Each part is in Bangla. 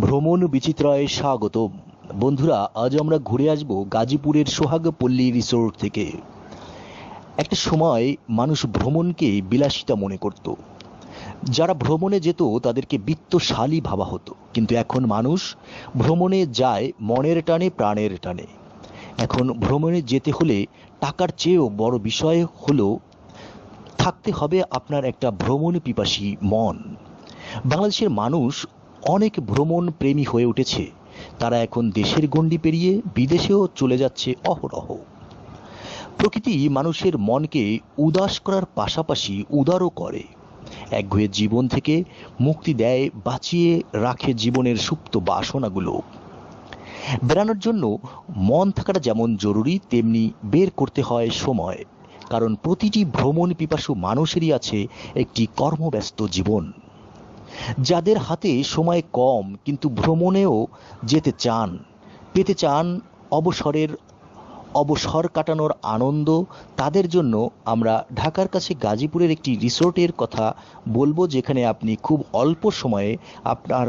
ভ্রমণ বিচিত্রায় স্বাগতম। বন্ধুরা, আজ আমরা ঘুরে আসব গাজীপুরের সোহাগপল্লী রিসোর্ট থেকে। একটা সময় মানুষ ভ্রমণকে বিলাসিতা মনে করত। যারা ভ্রমণে যেত তাদেরকে বিত্তশালী ভাবা হতো, কিন্তু এখন মানুষ ভ্রমণে যায় মনের টানে, প্রাণের টানে। এখন ভ্রমণে যেতে হলে টাকার চেয়েও বড় বিষয় হলো থাকতে হবে আপনার একটা ভ্রমণ পিপাসী মন। বাংলাদেশের মানুষ অনেক ভ্রমণ প্রেমী হয়ে উঠেছে। তারা এখন দেশের গণ্ডি পেরিয়ে বিদেশেও চলে যাচ্ছে অহরহ। প্রকৃতি মানুষের মনকে উদাস করার পাশাপাশি উদারও করে। একঘেয়ে জীবন থেকে মুক্তি দেয়, বাঁচিয়ে রাখে জীবনের সুপ্ত বাসনাগুলো। বেড়ানোর জন্য মন থাকাটা যেমন জরুরি, তেমনি বের করতে হয় সময়। কারণ প্রতিটি ভ্রমণ পিপাসু মানুষেরই আছে একটি কর্মব্যস্ত জীবন। যাদের হাতে সময় কম কিন্তু ভ্রমণেও যেতে চান, পেতে চান অবসর কাটানোর আনন্দ, তাদের জন্য আমরা ঢাকার কাছে গাজীপুরের একটি রিসোর্টের কথা বলবো, যেখানে আপনি খুব অল্প সময়ে আপনার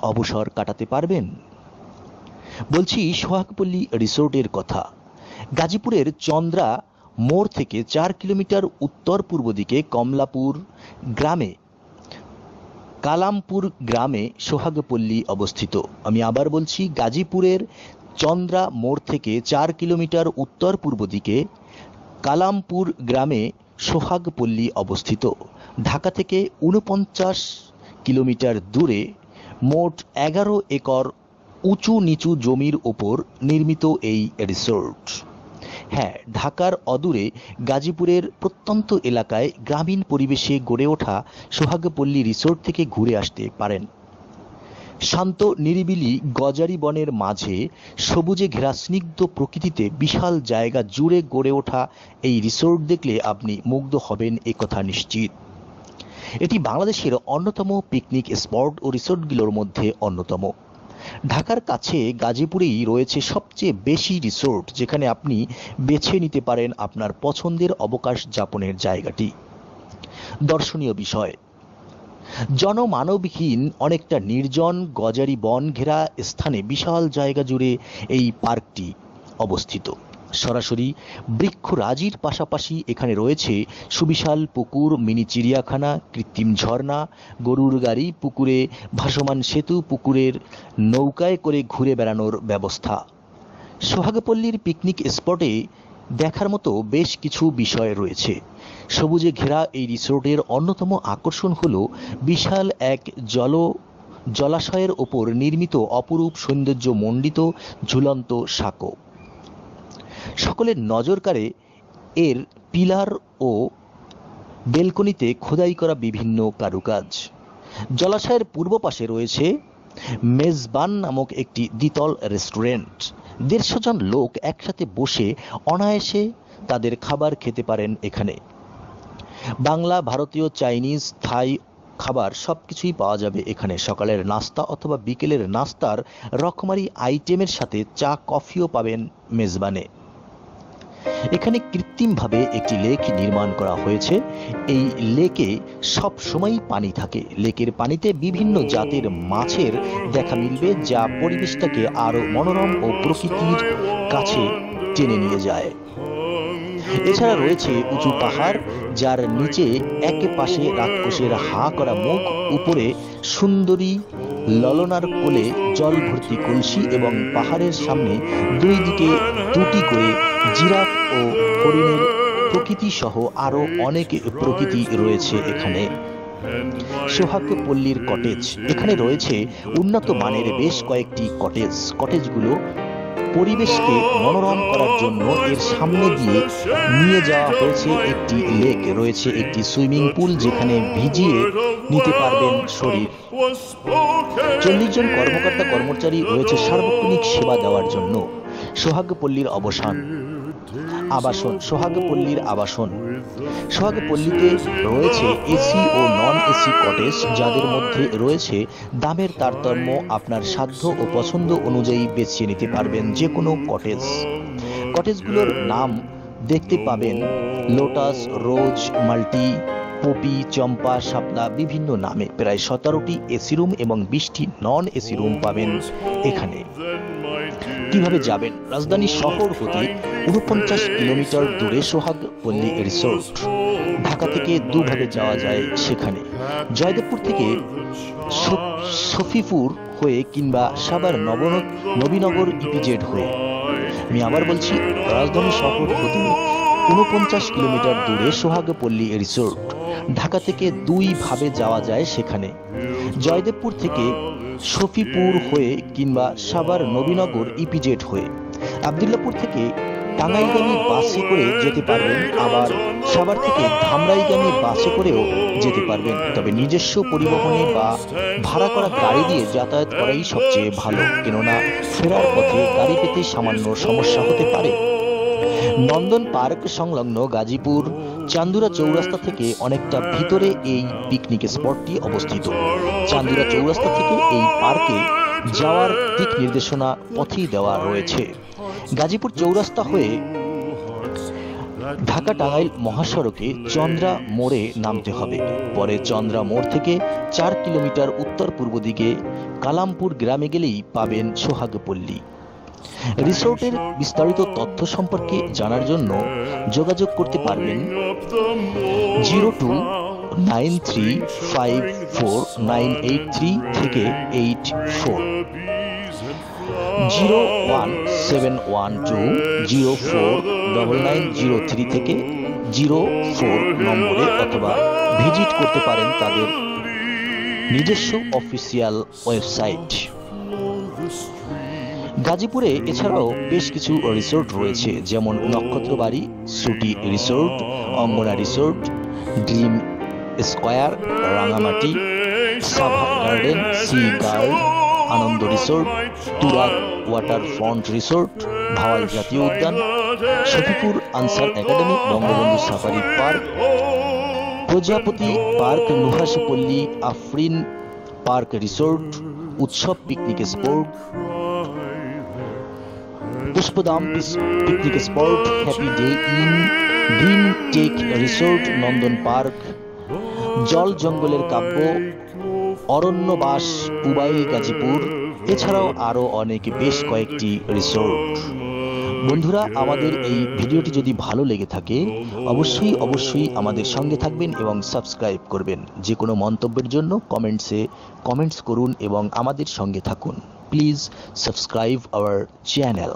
অবসর কাটাতে পারবেন। বলছি সোহাগপল্লী রিসোর্টের কথা। গাজীপুরের চন্দ্রা মোড় থেকে 4 কিলোমিটার উত্তর পূর্ব দিকে কালামপুর গ্রামে সোহাগপল্লী অবস্থিত। আমি আবার বলছি, গাজীপুরের চন্দ্রা মোড় থেকে 4 কিলোমিটার উত্তর পূর্ব দিকে কালামপুর গ্রামে সোহাগপল্লী অবস্থিত। ঢাকা থেকে 49 কিলোমিটার দূরে মোট 11 একর উঁচু নিচু জমির ওপর নির্মিত এই রিসোর্ট। হ্যাঁ, ঢাকার অদূরে গাজীপুরের প্রত্যন্ত এলাকায় গ্রামীণ পরিবেশে গড়ে ওঠা সোহাগপল্লী রিসোর্ট থেকে ঘুরে আসতে পারেন। শান্ত নিরিবিলি গজারি বনের মাঝে সবুজে ঘেরা স্নিগ্ধ প্রকৃতিতে বিশাল জায়গা জুড়ে গড়ে ওঠা এই রিসোর্ট দেখলে আপনি মুগ্ধ হবেন, একথা নিশ্চিত। এটি বাংলাদেশের অন্যতম পিকনিক স্পট ও রিসোর্টগুলোর মধ্যে অন্যতম। ঢাকার কাছে গাজীপুরেই রয়েছে সবচেয়ে বেশি রিসোর্ট, যেখানে আপনি বেছে নিতে পারেন আপনার পছন্দের অবকাশ যাপনের জায়গাটি। দর্শনীয় বিষয়: জনমানবহীন অনেকটা নির্জন গজারি বন ঘেরা স্থানে বিশাল জায়গা জুড়ে এই পার্কটি অবস্থিত। সরাসরি বৃক্ষরাজির পাশাপাশি এখানে রয়েছে সুবিশাল পুকুর, মিনি চিড়িয়াখানা, কৃত্রিম ঝর্ণা, গরুর গাড়ি, পুকুরে ভাসমান সেতু, পুকুরের নৌকায় করে ঘুরে বেড়ানোর ব্যবস্থা। সোহাগপল্লীর পিকনিক স্পটে দেখার মতো বেশ কিছু বিষয় রয়েছে। সবুজে ঘেরা এই রিসোর্টের অন্যতম আকর্ষণ হল বিশাল এক জলাশয়ের ওপর নির্মিত অপরূপ সৌন্দর্যমণ্ডিত ঝুলন্ত সাঁকো। সকলের নজর কাড়ে এর পিলার ও বেলকনিতে খোদাই করা বিভিন্ন কারুকাজ। জলাশয়ের পূর্ব পাশে রয়েছে মেজবান নামক একটি দ্বিতল রেস্টুরেন্ট। 150 জন লোক একসাথে বসে অনায়াসে তাদের খাবার খেতে পারেন এখানে। বাংলা, ভারতীয়, চাইনিজ, থাই খাবার সবকিছুই পাওয়া যাবে এখানে। সকালের নাস্তা অথবা বিকেলের নাস্তার রকমারি আইটেমের সাথে চা কফিও পাবেন মেজবানে। এখানে কৃত্রিমভাবে একটি লেক নির্মাণ করা হয়েছে। এই লেকে সব সময়ই পানি থাকে। লেকের পানিতে বিভিন্ন জাতের মাছের দেখা মিলবে, যা পরিবেশটাকে আরো মনোরম ও প্রকৃতির কাছে টেনে নিয়ে যায়। এছাড়া রয়েছে উঁচু পাহাড়, যার নিচে এক পাশে রাক্ষসের হা করা মুখ, উপরে সুন্দরী ললনার কোলে জল ভর্তি কলসি এবং পাহাড়ের সামনে 2 দিকে 2টি করে জিরাফ ও হরিণের প্রকৃতি সহ আরো অনেক প্রকৃতি রয়েছে এখানে। সোহাগপল্লীর কটেজ: এখানে রয়েছে উন্নত মানের বেশ কয়েকটি কটেজগুলো পরিবেশকে মনোরম করার জন্য এর সামনে দিয়ে নিয়ে যাওয়া হয়েছে একটি লেক, রয়েছে একটি সুইমিং পুল যেখানে ভিজিয়ে নিতে পারবেন শরীর। 40 জন কর্মকর্তা কর্মচারী রয়েছে সার্বক্ষণিক সেবা দেওয়ার জন্য। সোহাগপল্লীর আবাসন: সোহাগপল্লীতে রয়েছে এসি ও নন এসি কটেজ, যাদের মধ্যে রয়েছে দামের তারতম্য। আপনার সাধ্য ও পছন্দ অনুযায়ী বেছে নিতে পারবেন যে কোনো কটেজগুলোর নাম দেখতে পাবেন লোটাস, রোজ, মাল্টি, পপি, চম্পা, শাপলা বিভিন্ন নামে প্রায় 17টি এসি রুম এবং 20টি নন এসি রুম পাবেন এখানে। কিভাবে যাবেন? রাজধানী শহর হতে 49 কিলোমিটার দূরে সোহাগ পল্লী রিসোর্ট। ঢাকা থেকে দুভাবে যাওয়া যায় সেখানে, জয়দেবপুর থেকে শফিপুর হয়ে কিংবা সাভার নবীনগর ইপিজেড হয়ে। আমি আবার বলছি, রাজধানী শহর হতে 49 কিলোমিটার দূরে সোহাগ পল্লী রিসোর্ট। ঢাকা থেকে দুইভাবে যাওয়া যায় সেখানে, জয়দেবপুর থেকে শফিপুর হয়ে কিংবা সাভার নবীনগর ইপিজেড হয়ে। আব্দুল্লাহপুর থেকে টাঙ্গাইলগামী বাসে করে যেতে পারবেন, আবার সাভার থেকে ধামরাইগামী বাসে করেও যেতে পারবেন। তবে নিজস্ব পরিবহনে বা ভাড়া করা গাড়ি দিয়ে যাতায়াত করাই সবচেয়ে ভালো, কেননা ফেরার পথে গাড়ি পেতে সামান্য সমস্যা হতে পারে। নন্দন পার্ক সংলগ্ন গাজীপুর চান্দুরা চৌরাস্তা থেকে অনেকটা ভিতরে এই পিকনিক স্পটটি অবস্থিত। চান্দুরা চৌরাস্তা থেকে এই পার্কে যাওয়ার দিক নির্দেশনা পথেই দেওয়া রয়েছে। গাজীপুর চৌরাস্তা হয়ে ঢাকা টাঙ্গাইল মহাসড়কে চন্দ্রা মোড়ে নামতে হবে। পরে চন্দ্রা মোড় থেকে 4 কিলোমিটার উত্তর পূর্ব দিকে কালামপুর গ্রামে গেলেই পাবেন সোহাগ পল্লী রিসোর্টের। বিস্তারিত তথ্য সম্পর্কে জানার জন্য যোগাযোগ করতে পারবেন 02935498 থেকে 84, 01712049903 থেকে 04 নম্বরে, অথবা ভিজিট করতে পারেন তাদের নিজস্ব অফিসিয়াল ওয়েবসাইট। গাজীপুরে এছাড়াও বেশ কিছু রিসোর্ট রয়েছে, যেমন Nakkhatrabari, Suti resort, Angana resort, dream square, Rangamati, Sava garden, sea guard, Ananda resort, Turag water front resort, Bhawal জাতীয় উদ্যান, Shafipur Ansar academy, Bangabandhu safari park, Prajapati park, Nuhashpalli Afrin park resort, Utsab picnic spot, Pushpadham picnic spot, happy day inn, green tech resort, Nandan park, জল জঙ্গলের কাব্য, অরণ্যবাস, পুবাইল গাজীপুর, এছাড়াও আরো অনেক বেশ কয়েকটি রিসোর্ট। বন্ধুরা, আমাদের এই ভিডিওটি যদি ভালো লেগে থাকে অবশ্যই আমাদের সঙ্গে থাকবেন এবং সাবস্ক্রাইব করবেন। যে কোনো মন্তব্যের জন্য কমেন্টস করুন এবং আমাদের সঙ্গে থাকুন। Please subscribe our channel.